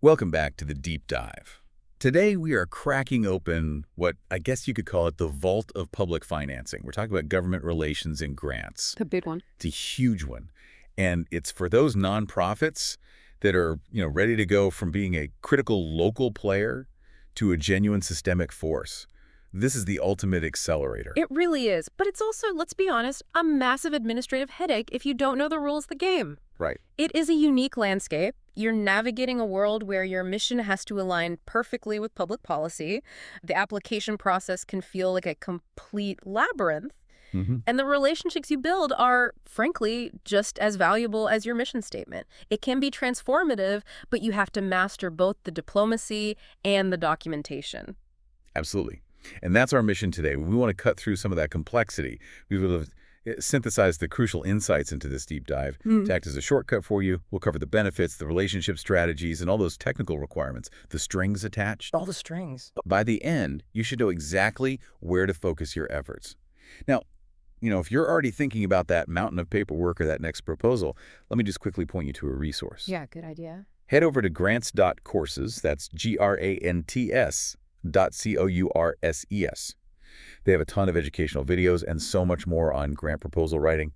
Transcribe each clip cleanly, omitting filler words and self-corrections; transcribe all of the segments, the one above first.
Welcome back to the Deep Dive. Today we are cracking open what I guess you could call it the vault of public financing. We're talking about government relations and grants. The big one. It's a huge one. And it's for those nonprofits that are, ready to go from being a critical local player to a genuine systemic force. This is the ultimate accelerator. It really is. But it's also, let's be honest, a massive administrative headache if you don't know the rules of the game. Right. It is a unique landscape. You're navigating a world where your mission has to align perfectly with public policy. The application process can feel like a complete labyrinth. And the relationships you build are, frankly, just as valuable as your mission statement. It can be transformative, but you have to master both the diplomacy and the documentation. Absolutely. And that's our mission today. We want to cut through some of that complexity. We will have synthesized the crucial insights into this deep dive to act as a shortcut for you. We'll cover the benefits, the relationship strategies, and all those technical requirements, the strings attached. All the strings. By the end, you should know exactly where to focus your efforts. Now, if you're already thinking about that mountain of paperwork or that next proposal, let me just quickly point you to a resource. Yeah, good idea. Head over to Grants.Courses, that's Grants.Courses. They have a ton of educational videos and so much more on grant proposal writing.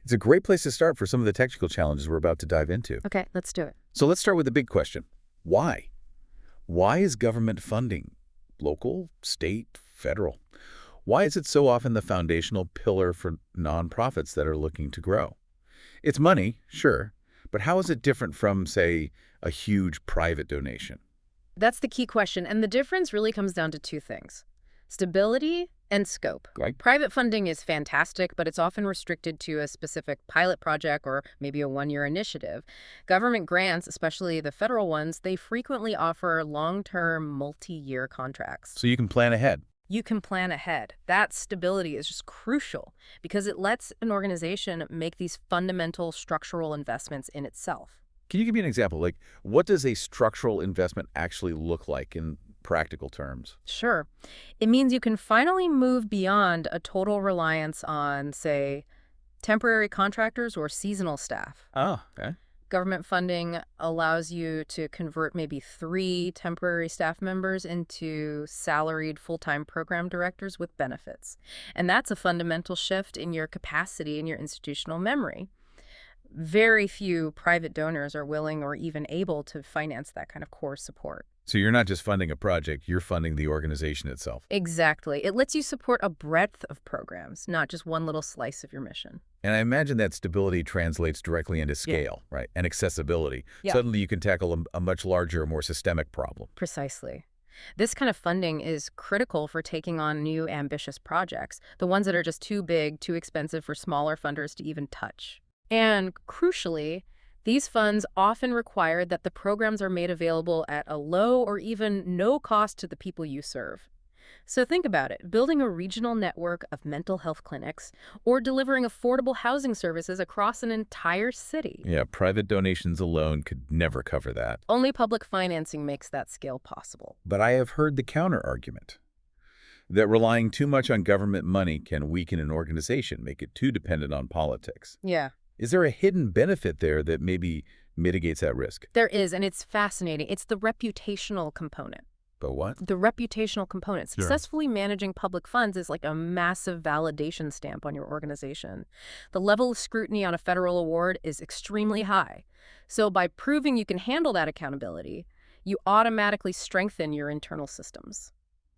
It's a great place to start for some of the technical challenges we're about to dive into. Okay, let's do it. So let's start with the big question. Why? Why is government funding? Local, state, federal? Why is it so often the foundational pillar for nonprofits that are looking to grow? It's money, sure, but how is it different from, say, a huge private donation? That's the key question, and the difference really comes down to two things: stability and scope. Right. Private funding is fantastic, but it's often restricted to a specific pilot project or maybe a one-year initiative. Government grants, especially the federal ones, they frequently offer long-term, multi-year contracts. So you can plan ahead. You can plan ahead. That stability is just crucial because it lets an organization make these fundamental structural investments in itself. Can you give me an example? Like, what does a structural investment actually look like in practical terms? Sure. It means you can finally move beyond a total reliance on, say, temporary contractors or seasonal staff. Oh, okay. Government funding allows you to convert maybe 3 temporary staff members into salaried full-time program directors with benefits. And that's a fundamental shift in your capacity and your institutional memory. Very few private donors are willing or even able to finance that kind of core support. So you're not just funding a project, you're funding the organization itself. Exactly. It lets you support a breadth of programs, not just one little slice of your mission. And I imagine that stability translates directly into scale, right? And accessibility. Yeah. Suddenly you can tackle a much larger, more systemic problem. Precisely. This kind of funding is critical for taking on new ambitious projects, the ones that are just too big, too expensive for smaller funders to even touch. And crucially, these funds often require that the programs are made available at a low or even no cost to the people you serve. So think about it, building a regional network of mental health clinics or delivering affordable housing services across an entire city. Yeah, private donations alone could never cover that. Only public financing makes that scale possible. But I have heard the counter-argument that relying too much on government money can weaken an organization, make it too dependent on politics. Yeah. Is there a hidden benefit there that maybe mitigates that risk? There is, and it's fascinating. It's the reputational component. But what? The reputational component. Sure. Successfully managing public funds is like a massive validation stamp on your organization. The level of scrutiny on a federal award is extremely high. So by proving you can handle that accountability, you automatically strengthen your internal systems.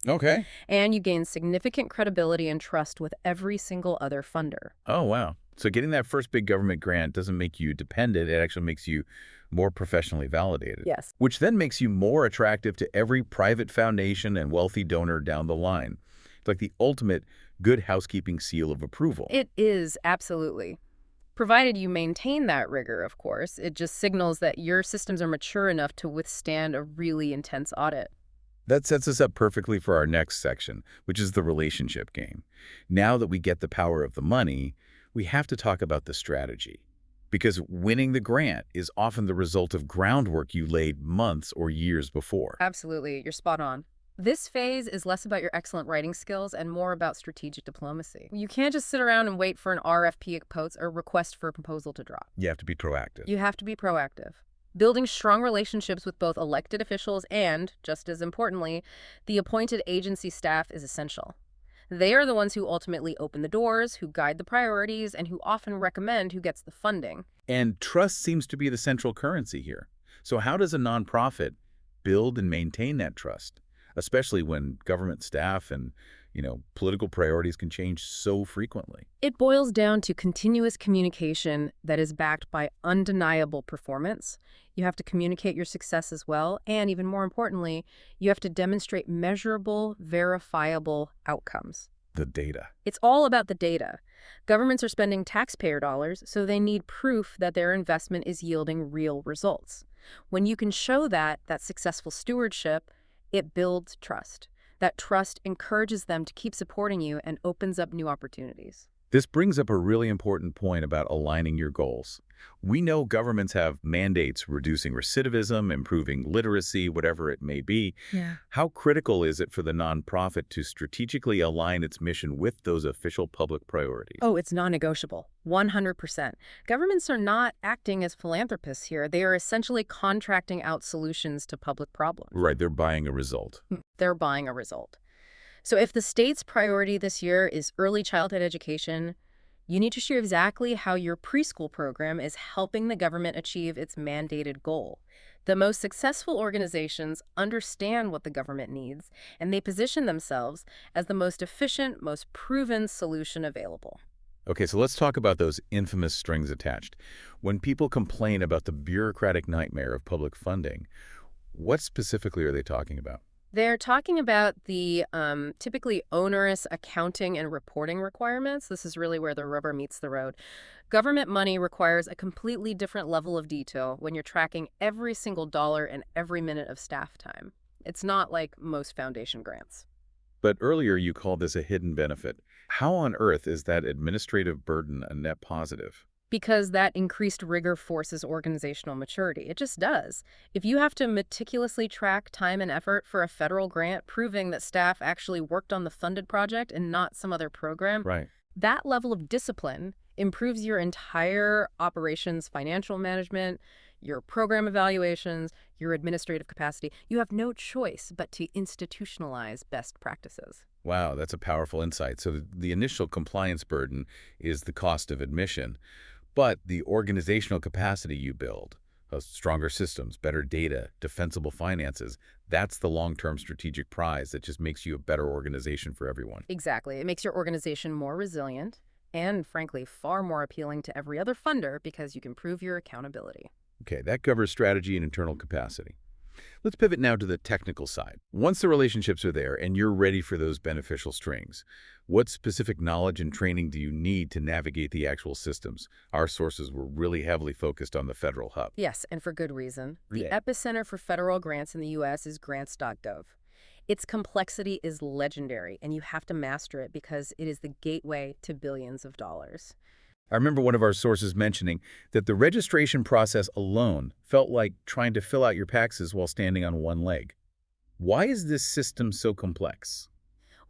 Okay. And you gain significant credibility and trust with every single other funder. Oh, wow. So getting that first big government grant doesn't make you dependent. It actually makes you more professionally validated. Yes. Which then makes you more attractive to every private foundation and wealthy donor down the line. It's like the ultimate good housekeeping seal of approval. It is, absolutely. Provided you maintain that rigor, of course, it just signals that your systems are mature enough to withstand a really intense audit. That sets us up perfectly for our next section, which is the relationship game. Now that we get the power of the money, we have to talk about the strategy. Because winning the grant is often the result of groundwork you laid months or years before. Absolutely. You're spot on. This phase is less about your excellent writing skills and more about strategic diplomacy. You can't just sit around and wait for an RFP post or request for a proposal to drop. You have to be proactive. You have to be proactive. Building strong relationships with both elected officials and, just as importantly, the appointed agency staff is essential. They are the ones who ultimately open the doors, who guide the priorities, and who often recommend who gets the funding. And trust seems to be the central currency here. So how does a nonprofit build and maintain that trust, especially when government staff and, political priorities can change so frequently? It boils down to continuous communication that is backed by undeniable performance. You have to communicate your success as well, and even more importantly, you have to demonstrate measurable, verifiable outcomes. The data. It's all about the data. Governments are spending taxpayer dollars, so they need proof that their investment is yielding real results. When you can show that successful stewardship, it builds trust. That trust encourages them to keep supporting you and opens up new opportunities. This brings up a really important point about aligning your goals. We know governments have mandates reducing recidivism, improving literacy, whatever it may be. Yeah. How critical is it for the nonprofit to strategically align its mission with those official public priorities? Oh, it's non-negotiable. 100%. Governments are not acting as philanthropists here. They are essentially contracting out solutions to public problems. Right, they're buying a result. They're buying a result. So if the state's priority this year is early childhood education, you need to share exactly how your preschool program is helping the government achieve its mandated goal. The most successful organizations understand what the government needs, and they position themselves as the most efficient, most proven solution available. Okay, so let's talk about those infamous strings attached. When people complain about the bureaucratic nightmare of public funding, what specifically are they talking about? They're talking about the typically onerous accounting and reporting requirements. This is really where the rubber meets the road. Government money requires a completely different level of detail when you're tracking every single dollar and every minute of staff time. It's not like most foundation grants. But earlier you called this a hidden benefit. How on earth is that administrative burden a net positive? Because that increased rigor forces organizational maturity. It just does. If you have to meticulously track time and effort for a federal grant, proving that staff actually worked on the funded project and not some other program, Right. that level of discipline improves your entire operations financial management, your program evaluations, your administrative capacity. You have no choice but to institutionalize best practices. Wow, that's a powerful insight. So the initial compliance burden is the cost of admission, but the organizational capacity you build, stronger systems, better data, defensible finances, that's the long-term strategic prize that just makes you a better organization for everyone. Exactly. It makes your organization more resilient and, frankly, far more appealing to every other funder because you can prove your accountability. Okay, that covers strategy and internal capacity. Let's pivot now to the technical side. Once the relationships are there and you're ready for those beneficial strings, what specific knowledge and training do you need to navigate the actual systems? Our sources were really heavily focused on the federal hub. Yes, and for good reason. The Yeah. epicenter for federal grants in the U.S. is Grants.gov. Its complexity is legendary, and you have to master it because it is the gateway to billions of dollars. I remember one of our sources mentioning that the registration process alone felt like trying to fill out your taxes while standing on one leg. Why is this system so complex?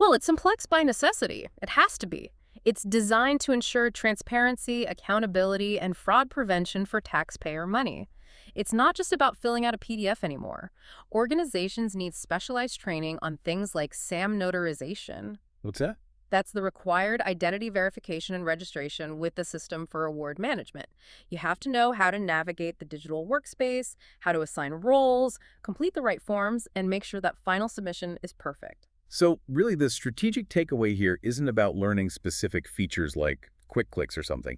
Well, it's complex by necessity. It has to be. It's designed to ensure transparency, accountability, and fraud prevention for taxpayer money. It's not just about filling out a PDF anymore. Organizations need specialized training on things like SAM notarization. What's that? That's the required identity verification and registration with the system for award management. You have to know how to navigate the digital workspace, how to assign roles, complete the right forms, and make sure that final submission is perfect. So really the strategic takeaway here isn't about learning specific features like quick clicks or something.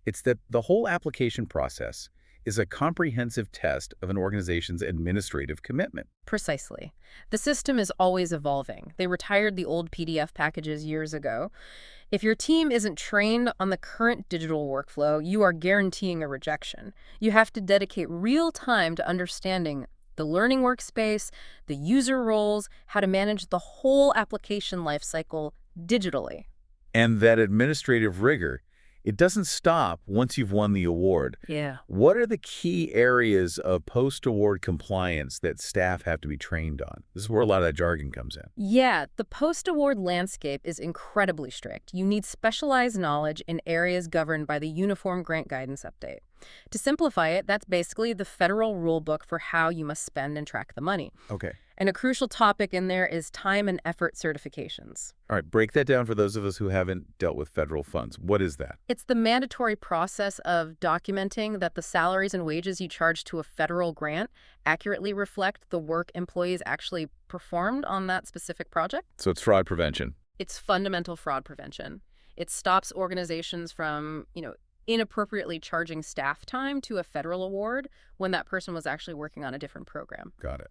It's that the whole application process is a comprehensive test of an organization's administrative commitment. Precisely. The system is always evolving. They retired the old PDF packages years ago. If your team isn't trained on the current digital workflow, you are guaranteeing a rejection. You have to dedicate real time to understanding the learning workspace, the user roles, how to manage the whole application lifecycle digitally. And that administrative rigor, It doesn't stop once you've won the award. Yeah. What are the key areas of post-award compliance that staff have to be trained on? This is where a lot of that jargon comes in. Yeah, the post-award landscape is incredibly strict. You need specialized knowledge in areas governed by the Uniform Grant Guidance Update. To simplify it, that's basically the federal rule book for how you must spend and track the money. Okay. And a crucial topic in there is time and effort certifications. All right, break that down for those of us who haven't dealt with federal funds. What is that? It's the mandatory process of documenting that the salaries and wages you charge to a federal grant accurately reflect the work employees actually performed on that specific project. So it's fraud prevention. It's fundamental fraud prevention. It stops organizations from, inappropriately charging staff time to a federal award when that person was actually working on a different program. Got it.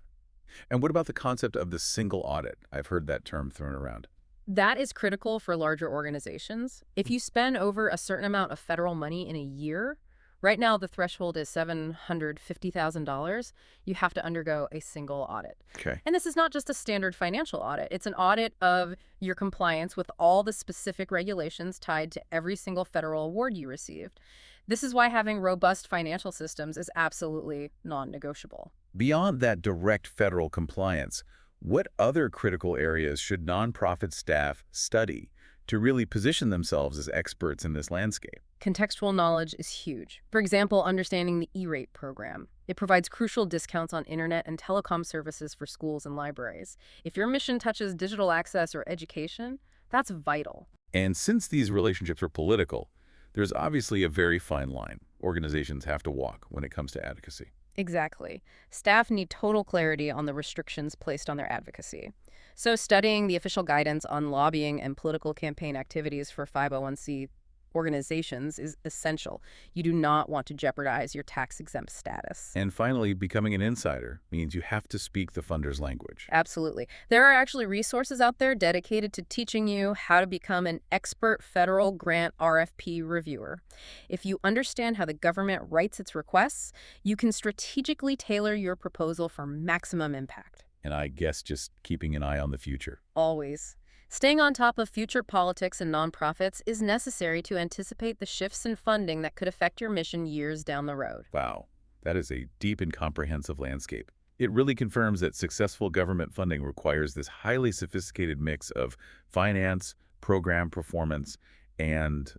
And what about the concept of the single audit? I've heard that term thrown around. That is critical for larger organizations. If you spend over a certain amount of federal money in a year, right now the threshold is $750,000, you have to undergo a single audit. Okay. And this is not just a standard financial audit. It's an audit of your compliance with all the specific regulations tied to every single federal award you received. This is why having robust financial systems is absolutely non-negotiable. Beyond that direct federal compliance, what other critical areas should nonprofit staff study to really position themselves as experts in this landscape? Contextual knowledge is huge. For example, understanding the E-rate program. It provides crucial discounts on internet and telecom services for schools and libraries. If your mission touches digital access or education, that's vital. And since these relationships are political, there's obviously a very fine line organizations have to walk when it comes to advocacy. Exactly. Staff need total clarity on the restrictions placed on their advocacy. So studying the official guidance on lobbying and political campaign activities for 501c organizations is essential. You do not want to jeopardize your tax-exempt status. And finally, becoming an insider means you have to speak the funder's language. Absolutely. There are actually resources out there dedicated to teaching you how to become an expert federal grant RFP reviewer. If you understand how the government writes its requests, you can strategically tailor your proposal for maximum impact. And I guess just keeping an eye on the future. Always. Staying on top of future politics and nonprofits is necessary to anticipate the shifts in funding that could affect your mission years down the road. Wow, that is a deep and comprehensive landscape. It really confirms that successful government funding requires this highly sophisticated mix of finance, program performance, and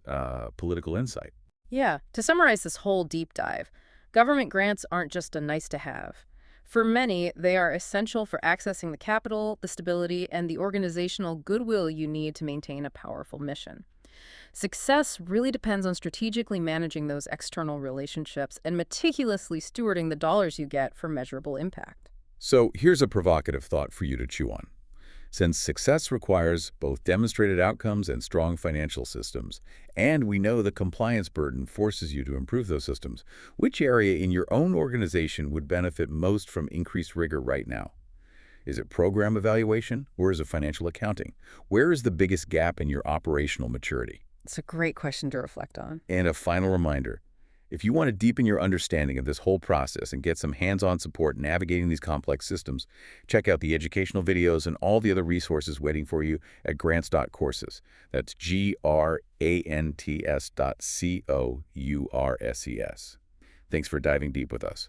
political insight. Yeah, to summarize this whole deep dive, government grants aren't just a nice to have. For many, they are essential for accessing the capital, the stability, and the organizational goodwill you need to maintain a powerful mission. Success really depends on strategically managing those external relationships and meticulously stewarding the dollars you get for measurable impact. So here's a provocative thought for you to chew on. Since success requires both demonstrated outcomes and strong financial systems, and we know the compliance burden forces you to improve those systems, which area in your own organization would benefit most from increased rigor right now? Is it program evaluation or is it financial accounting? Where is the biggest gap in your operational maturity? It's a great question to reflect on. And a final reminder, if you want to deepen your understanding of this whole process and get some hands-on support navigating these complex systems, check out the educational videos and all the other resources waiting for you at Grants.Courses. That's Grants.Courses. Thanks for diving deep with us.